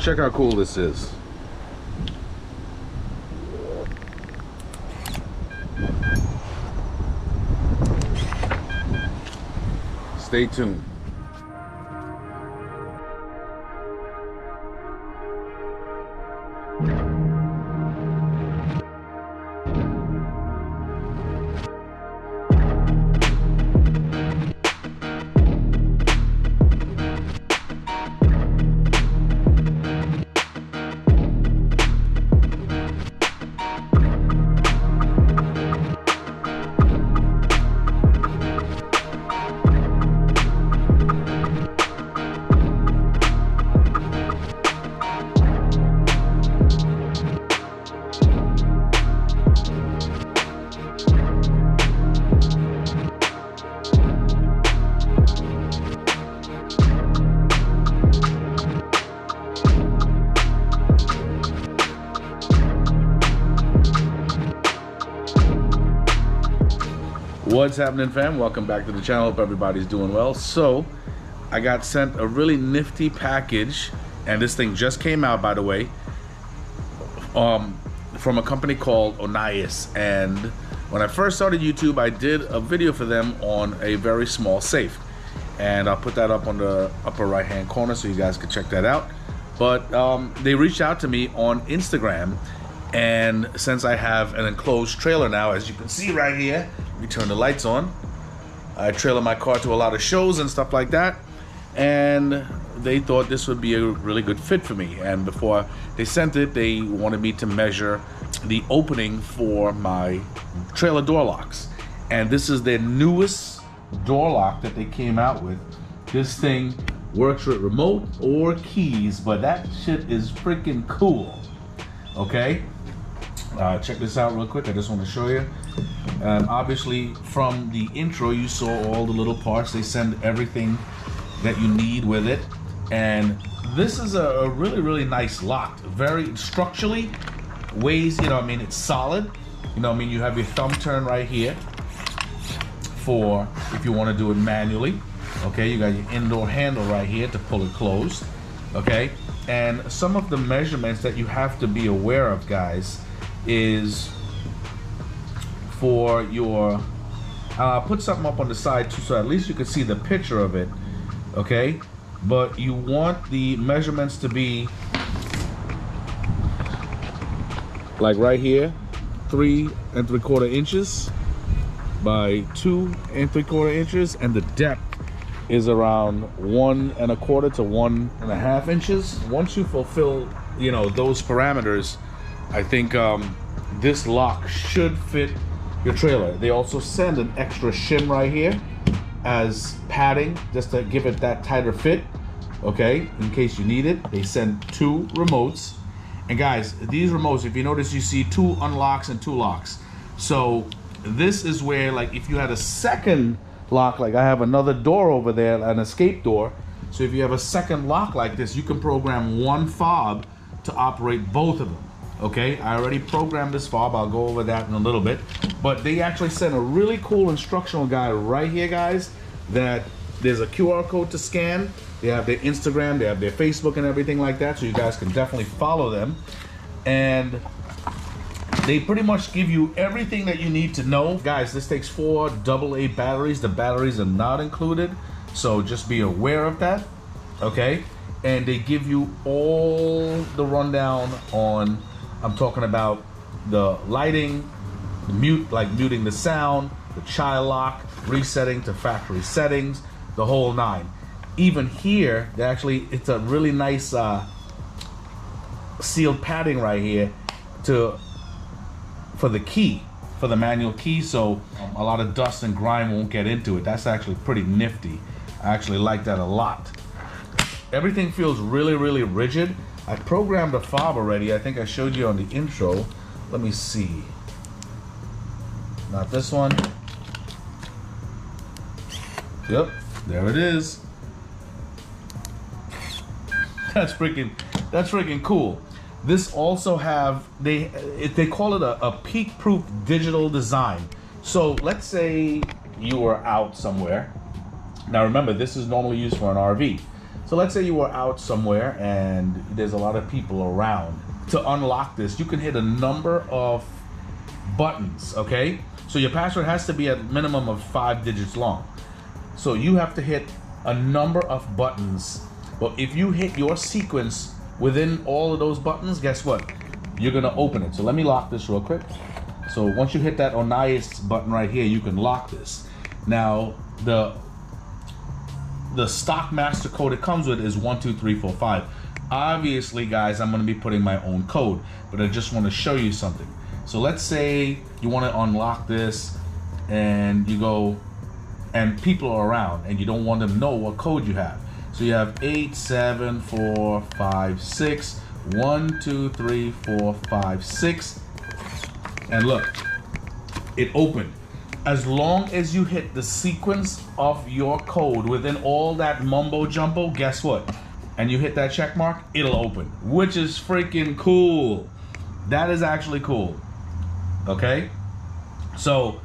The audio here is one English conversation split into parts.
check how cool this is. Stay tuned. What's happening, fam? Welcome back to the channel. Hope everybody's doing well. So I got sent a really nifty package, and this thing just came out, by the way, from a company called ONNAIS. And when I first started YouTube, I did a video for them on a very small safe, and I'll put that up on the upper right hand corner so you guys can check that out. But they reached out to me on Instagram, and since I have an enclosed trailer now, as you can see right here, let me turn the lights on. I trailer my car to a lot of shows and stuff like that, and they thought this would be a really good fit for me. And before they sent it, they wanted me to measure the opening for my trailer door locks. And this is their newest door lock that they came out with. This thing works with remote or keys, but that shit is freaking cool. Okay, check this out real quick. I just want to show you. Obviously, from the intro, you saw all the little parts. They send everything that you need with it. And this is a really, really nice lock. Very structurally weighs, you know, I mean, it's solid. You know, I mean, you have your thumb turn right here for if you want to do it manually. Okay, you got your indoor handle right here to pull it closed. Okay, and some of the measurements that you have to be aware of, guys, is for your, put something up on the side too, so at least you can see the picture of it. Okay, but you want the measurements to be like right here, 3 3/4 inches by 2 3/4 inches, and the depth is around 1 1/4 to 1 1/2 inches. Once you fulfill, you know, those parameters, I think this lock should fit your trailer. They also send an extra shim right here as padding, just to give it that tighter fit. Okay, in case you need it. They send 2 remotes. And guys, these remotes, if you notice, you see 2 unlocks and 2 locks. So this is where, like, if you had a second lock, like I have another door over there, an escape door. So if you have a second lock like this, you can program one fob to operate both of them. Okay, I already programmed this fob. I'll go over that in a little bit. But they actually sent a really cool instructional guide right here, guys, that there's a QR code to scan. They have their Instagram, they have their Facebook and everything like that, so you guys can definitely follow them. And they pretty much give you everything that you need to know. Guys, this takes 4 AA batteries. The batteries are not included, so just be aware of that, okay? And they give you all the rundown on, I'm talking about the lighting, the mute, like muting the sound, the child lock, resetting to factory settings, the whole 9. Even here, they actually, it's a really nice sealed padding right here for the key, for the manual key, so a lot of dust and grime won't get into it. That's actually pretty nifty. I actually like that a lot. Everything feels really, really rigid. I programmed a fob already. I think I showed you on the intro. Let me see. Not this one. Yep, there it is. That's freaking cool. This also have, they call it a peak-proof digital design. So let's say you are out somewhere. Now remember, this is normally used for an RV. So let's say you were out somewhere and there's a lot of people around. To unlock this, you can hit a number of buttons, okay? So your password has to be a minimum of 5 digits long. So you have to hit a number of buttons. But if you hit your sequence within all of those buttons, guess what? You're gonna open it. So let me lock this real quick. So once you hit that ONNAIS button right here, you can lock this. Now, the stock master code it comes with is 12345. Obviously, guys, I'm gonna be putting my own code, but I just wanna show you something. So let's say you wanna unlock this and you go, and people are around and you don't want them to know what code you have. So you have 87456 12345 and look, it opened. As long as you hit the sequence of your code within all that mumbo jumbo, guess what? And you hit that check mark, it'll open, which is freaking cool. That is actually cool. Okay, so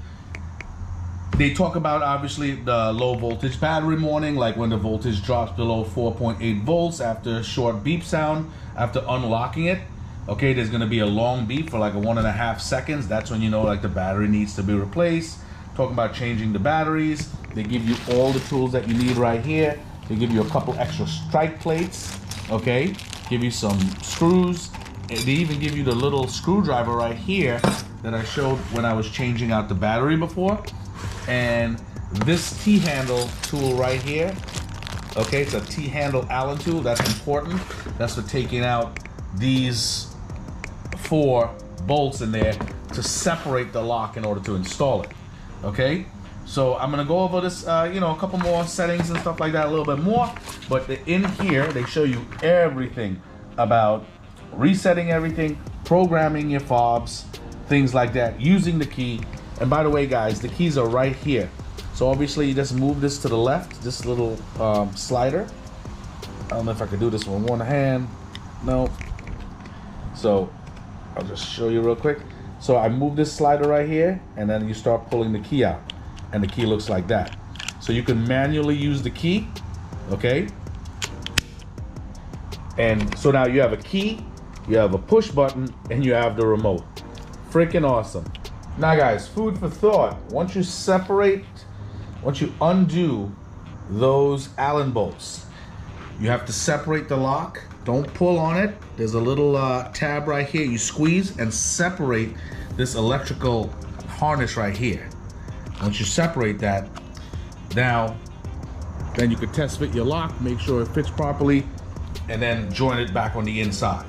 they talk about obviously the low voltage battery warning, like when the voltage drops below 4.8 volts after a short beep sound after unlocking it. Okay, there's gonna be a long beep for like 1.5 seconds. That's when you know like the battery needs to be replaced. Talking about changing the batteries. They give you all the tools that you need right here. They give you a couple extra strike plates, okay? Give you some screws. They even give you the little screwdriver right here that I showed when I was changing out the battery before. And this T-handle tool right here, okay, it's a T-handle Allen tool. That's important. That's for taking out these 4 bolts in there to separate the lock in order to install it, okay? So I'm gonna go over this, you know, a couple more settings and stuff like that a little bit more, but in here, they show you everything about resetting everything, programming your fobs, things like that, using the key. And by the way, guys, the keys are right here. So obviously you just move this to the left, this little slider. I don't know if I can do this with one hand. No. So I'll just show you real quick. So I move this slider right here, and then you start pulling the key out, and the key looks like that. So you can manually use the key, okay? And so now you have a key, you have a push button, and you have the remote. Freaking awesome. Now guys, food for thought. Once you undo those Allen bolts, you have to separate the lock. Don't pull on it. There's a little tab right here. You squeeze and separate this electrical harness right here. Once you separate that, now, then you can test fit your lock, make sure it fits properly, and then join it back on the inside.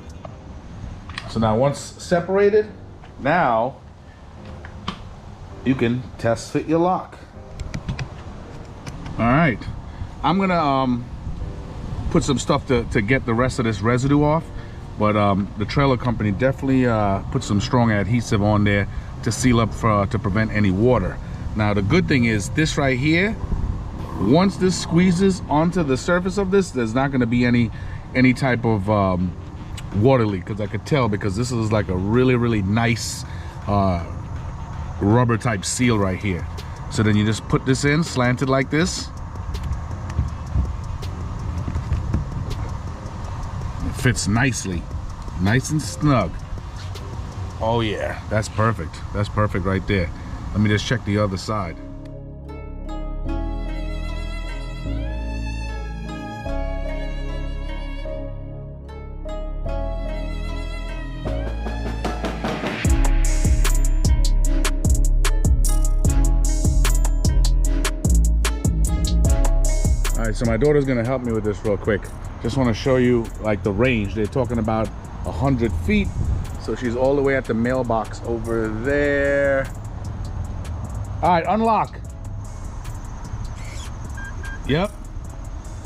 So now once separated, now you can test fit your lock. All right, I'm gonna put some stuff to get the rest of this residue off, but the trailer company definitely put some strong adhesive on there to seal up to prevent any water. Now the good thing is this right here, once this squeezes onto the surface of this, there's not going to be any type of water leak, because I could tell, because this is like a really nice rubber type seal right here. So then you just put this in slanted like this. It fits nicely, nice and snug. Oh yeah, that's perfect. That's perfect right there. Let me just check the other side. All right, so my daughter's gonna help me with this real quick. Just wanna show you like the range. They're talking about 100 feet. So she's all the way at the mailbox over there. All right, unlock. Yep.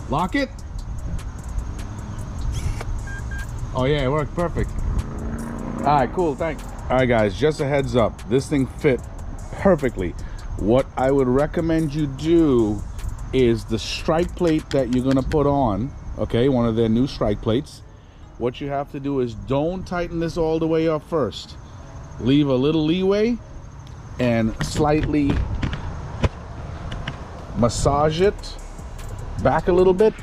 Lock it. Oh yeah, it worked perfect. All right, cool, thanks. All right guys, just a heads up, this thing fit perfectly. What I would recommend you do is the strike plate that you're gonna put on, okay, one of their new strike plates. What you have to do is don't tighten this all the way up first. Leave a little leeway and slightly massage it back a little bit,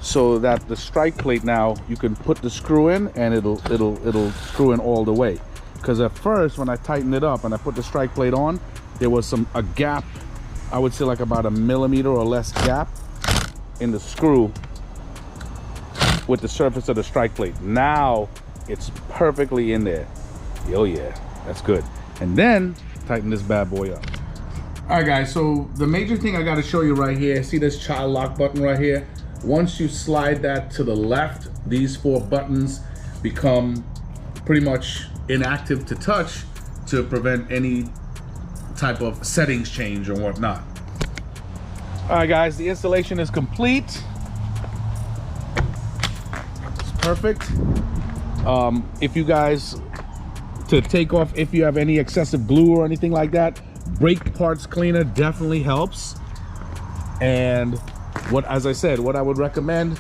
so that the strike plate now, you can put the screw in and it'll screw in all the way. Because at first when I tightened it up and I put the strike plate on, there was a gap, I would say like about 1 millimeter or less gap in the screw with the surface of the strike plate. Now it's perfectly in there. Oh yeah, that's good. And then tighten this bad boy up. All right guys, so the major thing I got to show you right here, see this child lock button right here? Once you slide that to the left, these 4 buttons become pretty much inactive to touch to prevent any type of settings change or whatnot. All right guys, the installation is complete. It's perfect. If you guys, to take off, if you have any excessive glue or anything like that, brake parts cleaner definitely helps. And as I said, what I would recommend,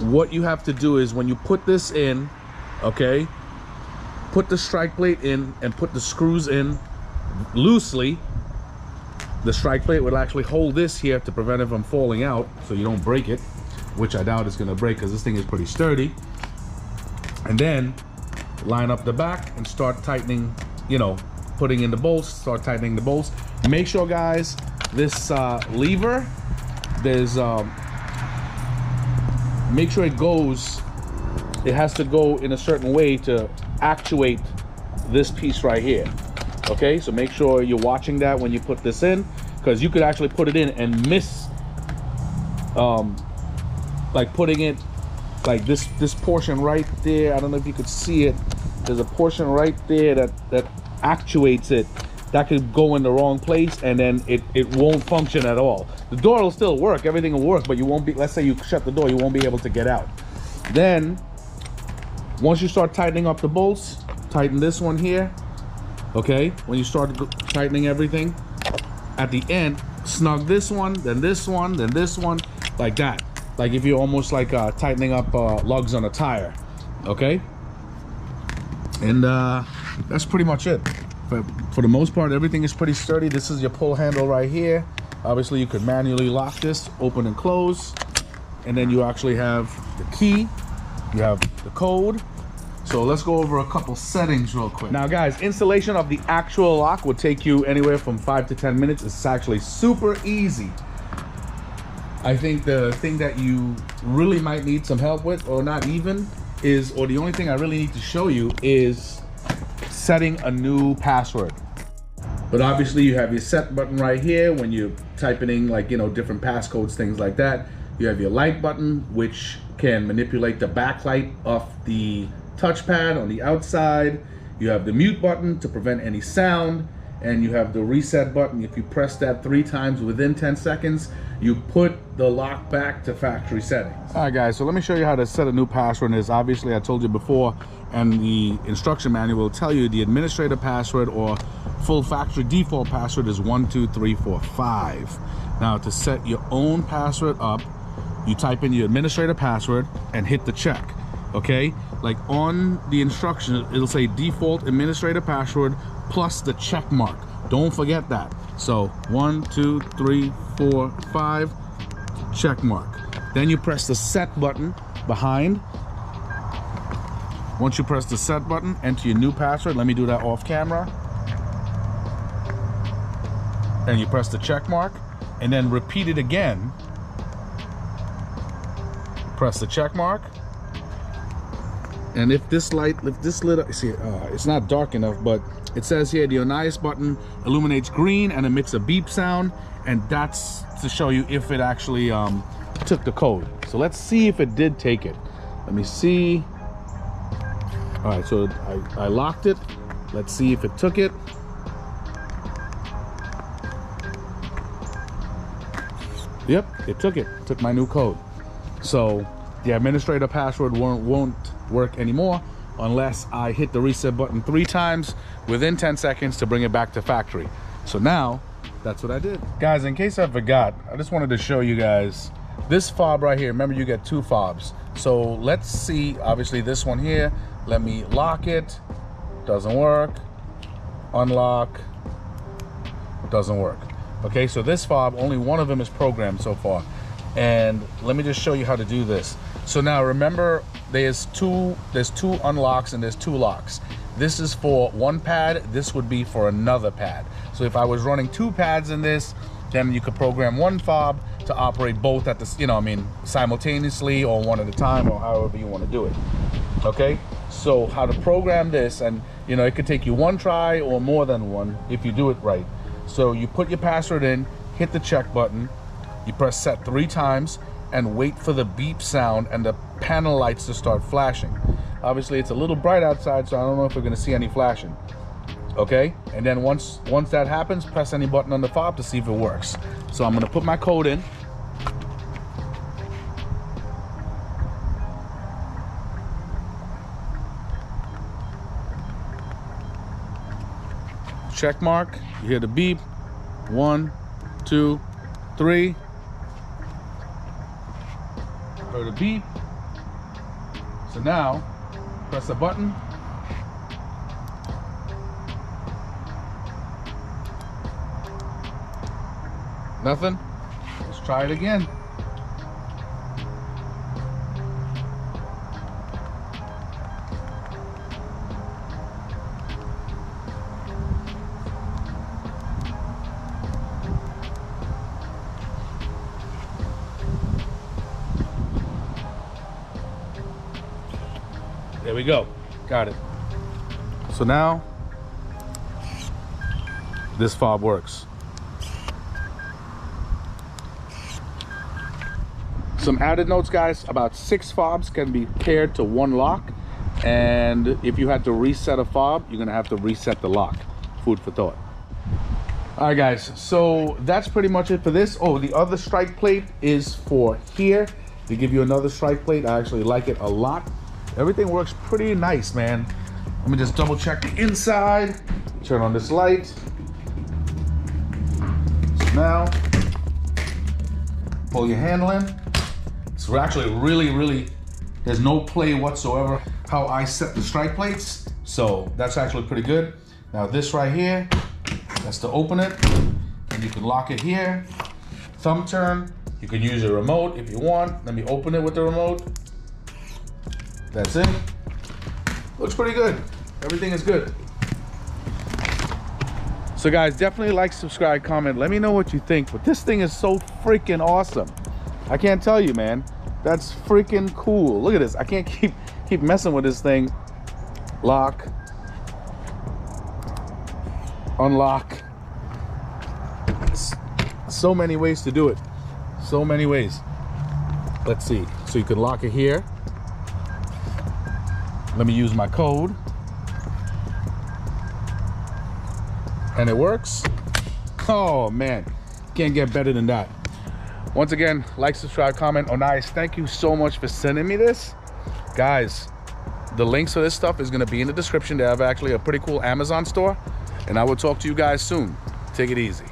what you have to do is when you put this in, okay, put the strike plate in and put the screws in loosely. The strike plate will actually hold this here to prevent it from falling out, so you don't break it, which I doubt is going to break because this thing is pretty sturdy. And then line up the back and start tightening, you know, putting in the bolts, start tightening the bolts. Make sure guys, this lever, there's make sure it has to go in a certain way to actuate this piece right here. Okay, so make sure you're watching that when you put this in, because you could actually put it in and miss like putting it like this portion right there. I don't know if you could see it. There's a portion right there that actuates it. That could go in the wrong place and then it won't function at all. The door will still work, everything will work, but you won't be, let's say you shut the door, you won't be able to get out. Then once you start tightening up the bolts, tighten this one here. Okay, when you start tightening everything, at the end, snug this one, then this one, then this one, like that. Like if you're almost like tightening up lugs on a tire. Okay, and that's pretty much it. But for the most part, everything is pretty sturdy. This is your pull handle right here. Obviously, you could manually lock this, open and close, and then you actually have the key, you have the code. So let's go over a couple settings real quick. Now guys, installation of the actual lock will take you anywhere from 5 to 10 minutes. It's actually super easy. I think the thing that you really might need some help with, or not even, is, or the only thing I really need to show you is setting a new password. But obviously you have your set button right here when you're typing in, like, you know, different passcodes, things like that. You have your light button, which can manipulate the backlight of the touchpad on the outside. You have the mute button to prevent any sound, and you have the reset button. If you press that 3 times within 10 seconds, you put the lock back to factory settings. All right guys, so let me show you how to set a new password. Is obviously, I told you before, and the instruction manual will tell you the administrator password or full factory default password is 12345. Now to set your own password up, you type in your administrator password and hit the check. Okay, like on the instructions, it'll say default administrator password plus the check mark. Don't forget that. So 1, 2, 3, 4, 5, check mark. Then you press the set button behind. Once you press the set button, enter your new password. Let me do that off camera. And you press the check mark, and then repeat it again. Press the check mark. And if this lit, see, it's not dark enough, but it says here the ONNAIS button illuminates green and emits a beep sound, and that's to show you if it actually took the code. So let's see if it did take it. Let me see. All right, so I locked it. Let's see if it took it. Yep, it took it. It took my new code. So the administrator password won't work anymore unless I hit the reset button 3 times within 10 seconds to bring it back to factory. So now that's what I did. Guys, in case I forgot, I just wanted to show you guys this fob right here. Remember, you get 2 fobs. So let's see, obviously this one here, let me lock it. Doesn't work. Unlock. Doesn't work. Okay, so this fob, only one of them is programmed so far. And let me just show you how to do this. So now remember, there's two unlocks and there's two locks. This is for one pad, this would be for another pad. So if I was running two pads in this, then you could program one fob to operate both at the, you know, I mean, simultaneously or one at a time, or however you want to do it. Okay, so how to program this, and you know, it could take you one try or more than one if you do it right. So you put your password in, hit the check button, you press set 3 times, and wait for the beep sound and the panel lights to start flashing. Obviously it's a little bright outside, so I don't know if we're going to see any flashing. Okay, and then once that happens, press any button on the fob to see if it works. So I'm going to put my code in. Check mark, you hear the beep. 1, 2, 3. Heard a beep. So now press the button. Nothing. Let's try it again. There we go. Got it. So now this fob works. Some added notes, guys. About 6 fobs can be paired to one lock, and if you had to reset a fob, you're gonna have to reset the lock. Food for thought. All right, guys, so that's pretty much it for this. Oh, the other strike plate is for here. They give you another strike plate. I actually like it a lot. Everything works pretty nice, man. Let me just double check the inside. Turn on this light. So now, pull your handle in. So we're actually really, there's no play whatsoever how I set the strike plates. So that's actually pretty good. Now this right here, that's to open it. And you can lock it here. Thumb turn. You can use a remote if you want. Let me open it with the remote. That's it. Looks pretty good. Everything is good. So guys, definitely like, subscribe, comment. Let me know what you think. But this thing is so freaking awesome. I can't tell you, man. That's freaking cool. Look at this. I can't keep messing with this thing. Lock. Unlock. So many ways to do it. So many ways. Let's see. So you can lock it here. Let me use my code. And it works. Oh man, can't get better than that. Once again, like, subscribe, comment. ONNAIS, thank you so much for sending me this. Guys, the links for this stuff is gonna be in the description. They have actually a pretty cool Amazon store. And I will talk to you guys soon. Take it easy.